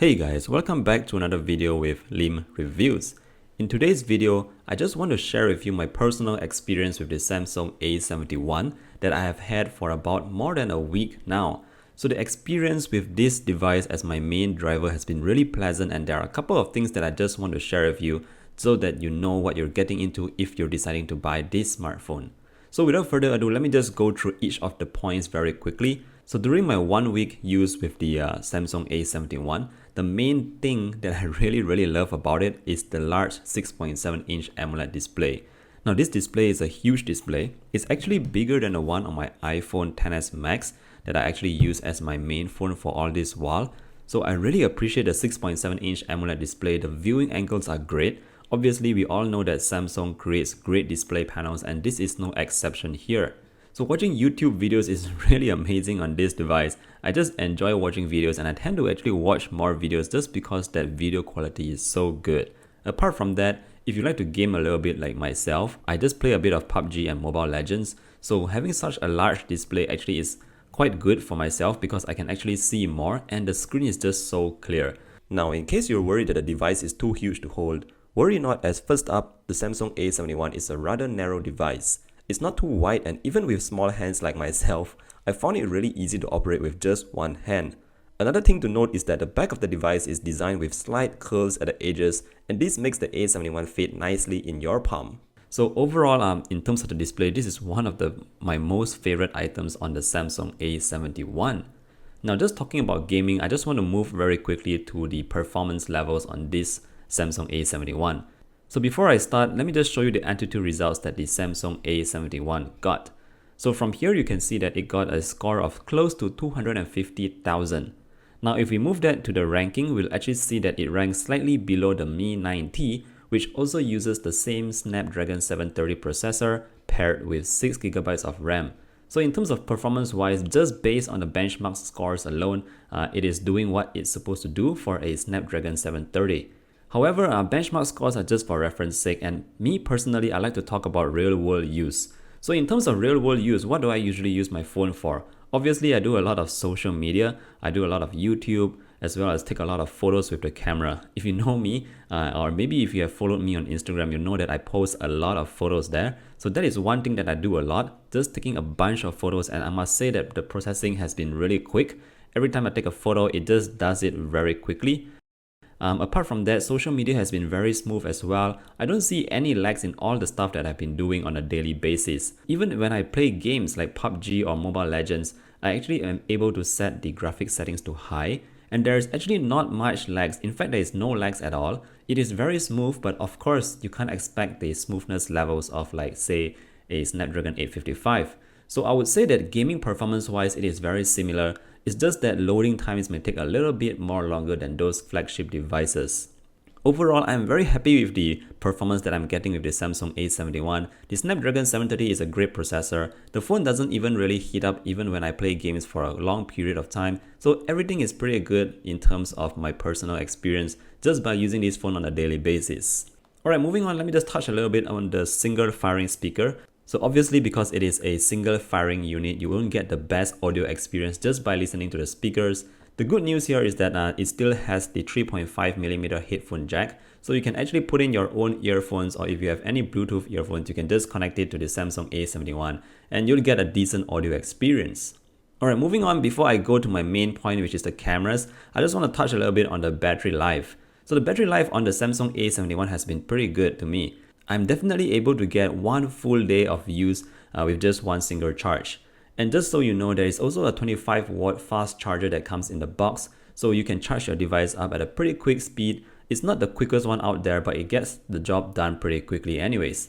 Hey guys, welcome back to another video with Lim Reviews. In today's video, I just want to share with you my personal experience with the Samsung A71 that I have had for about more than a week now. So the experience with this device as my main driver has been really pleasant, and there are a couple of things that I just want to share with you so that you know what you're getting into if you're deciding to buy this smartphone. So without further ado, let me just go through each of the points very quickly. So during my 1 week use with the Samsung A71, the main thing that I really love about it is the large 6.7-inch AMOLED display. Now this display is a huge display. It's actually bigger than the one on my iPhone XS Max that I actually use as my main phone for all this while. So I really appreciate the 6.7-inch AMOLED display. The viewing angles are great. Obviously, we all know that Samsung creates great display panels, and this is no exception here. So watching YouTube videos is really amazing on this device. I just enjoy watching videos, and I tend to actually watch more videos just because that video quality is so good. Apart from that, if you like to game a little bit like myself, I just play a bit of PUBG and Mobile Legends. So having such a large display actually is quite good for myself because I can actually see more and the screen is just so clear. Now, in case you're worried that the device is too huge to hold, worry not, as first up, the Samsung A71 is a rather narrow device. It's not too wide, and even with small hands like myself, I found it really easy to operate with just one hand. Another thing to note is that the back of the device is designed with slight curves at the edges, and this makes the A71 fit nicely in your palm. So overall, in terms of the display, this is one of my most favorite items on the Samsung A71. Now, just talking about gaming, I just want to move very quickly to the performance levels on this Samsung A71. So before I start, let me just show you the AnTuTu results that the Samsung A71 got. So from here you can see that it got a score of close to 250,000. Now if we move that to the ranking, we'll actually see that it ranks slightly below the Mi 9T, which also uses the same Snapdragon 730 processor paired with 6GB of RAM. So in terms of performance wise, just based on the benchmark scores alone, it is doing what it's supposed to do for a Snapdragon 730. However, benchmark scores are just for reference sake, and me personally, I like to talk about real world use. So in terms of real world use, what do I usually use my phone for? Obviously, I do a lot of social media, I do a lot of YouTube, as well as take a lot of photos with the camera. If you know me, or maybe if you have followed me on Instagram, you know that I post a lot of photos there. So that is one thing that I do a lot, just taking a bunch of photos, and I must say that the processing has been really quick. Every time I take a photo, it just does it very quickly. Apart from that, social media has been very smooth as well. I don't see any lags in all the stuff that I've been doing on a daily basis. Even when I play games like PUBG or Mobile Legends, I actually am able to set the graphics settings to high, and there is actually not much lags. In fact, there is no lags at all. It is very smooth, but of course, you can't expect the smoothness levels of, like, say, a Snapdragon 855. So I would say that gaming performance wise, it is very similar. It's just that loading times may take a little bit more longer than those flagship devices. Overall, I'm very happy with the performance that I'm getting with the Samsung A71. The Snapdragon 730 is a great processor. The phone doesn't even really heat up even when I play games for a long period of time. So everything is pretty good in terms of my personal experience just by using this phone on a daily basis. Alright, moving on, let me just touch a little bit on the single firing speaker. So obviously, because it is a single firing unit, you won't get the best audio experience just by listening to the speakers. The good news here is that it still has the 3.5mm headphone jack, so you can actually put in your own earphones, or if you have any Bluetooth earphones, you can just connect it to the Samsung A71 and you'll get a decent audio experience. Alright, moving on, before I go to my main point, which is the cameras, I just want to touch a little bit on the battery life. So the battery life on the Samsung A71 has been pretty good to me. I'm definitely able to get one full day of use with just one single charge. And just so you know, there is also a 25-watt fast charger that comes in the box, so you can charge your device up at a pretty quick speed. It's not the quickest one out there, but it gets the job done pretty quickly anyways.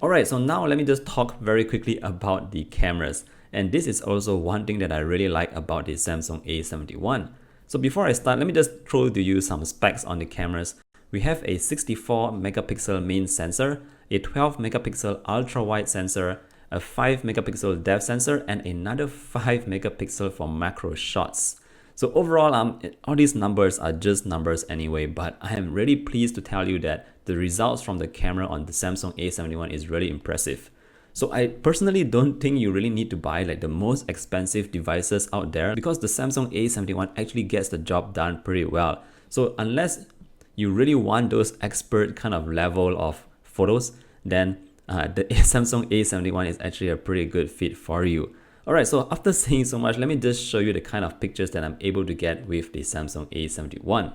Alright, so now let me just talk very quickly about the cameras. And this is also one thing that I really like about the Samsung A71. So before I start, let me just throw to you some specs on the cameras. We have a 64 megapixel main sensor, a 12 megapixel ultra wide sensor, a 5 megapixel depth sensor, and another 5 megapixel for macro shots. So overall, all these numbers are just numbers anyway, but I am really pleased to tell you that the results from the camera on the Samsung A71 is really impressive. So I personally don't think you really need to buy like the most expensive devices out there, because the Samsung A71 actually gets the job done pretty well. So unless you really want those expert kind of level of photos, then the Samsung A71 is actually a pretty good fit for you. Alright, so after saying so much, let me just show you the kind of pictures that I'm able to get with the Samsung A71.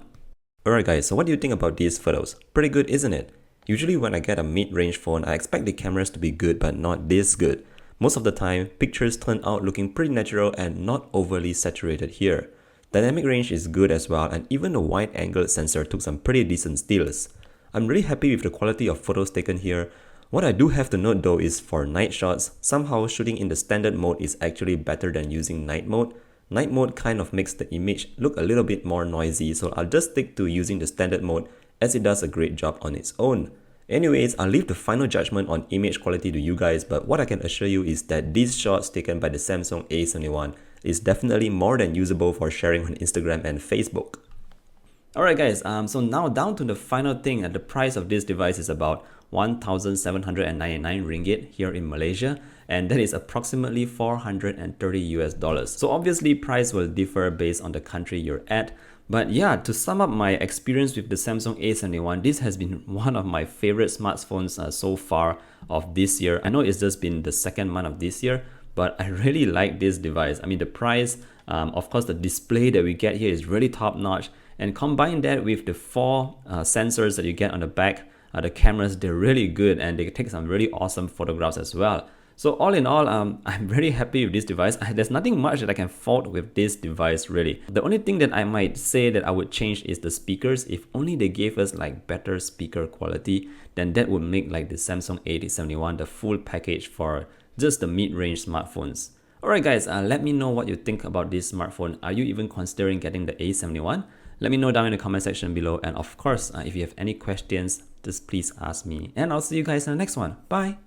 Alright guys, so what do you think about these photos? Pretty good, isn't it? Usually when I get a mid-range phone, I expect the cameras to be good but not this good. Most of the time, pictures turn out looking pretty natural and not overly saturated here. Dynamic range is good as well, and even the wide-angle sensor took some pretty decent stills. I'm really happy with the quality of photos taken here. What I do have to note though is for night shots, somehow shooting in the standard mode is actually better than using night mode. Night mode kind of makes the image look a little bit more noisy, so I'll just stick to using the standard mode as it does a great job on its own. Anyways, I'll leave the final judgment on image quality to you guys, but what I can assure you is that these shots taken by the Samsung A71 is definitely more than usable for sharing on Instagram and Facebook. Alright guys, so now down to the final thing. The price of this device is about 1,799 ringgit here in Malaysia, and that is approximately 430 US dollars. So obviously price will differ based on the country you're at. But yeah, to sum up my experience with the Samsung A71, this has been one of my favorite smartphones so far of this year. I know it's just been the second month of this year, but I really like this device. I mean, the price, of course, the display that we get here is really top notch. And combine that with the 4 sensors that you get on the back, the cameras, they're really good and they take some really awesome photographs as well. So all in all, I'm very happy with this device. There's nothing much that I can fault with this device really. The only thing that I might say that I would change is the speakers. If only they gave us like better speaker quality, then that would make like the Samsung A71 the full package for just the mid-range smartphones. Alright guys, let me know what you think about this smartphone. Are you even considering getting the A71? Let me know down in the comment section below, and of course, if you have any questions, just please ask me. And I'll see you guys in the next one. Bye!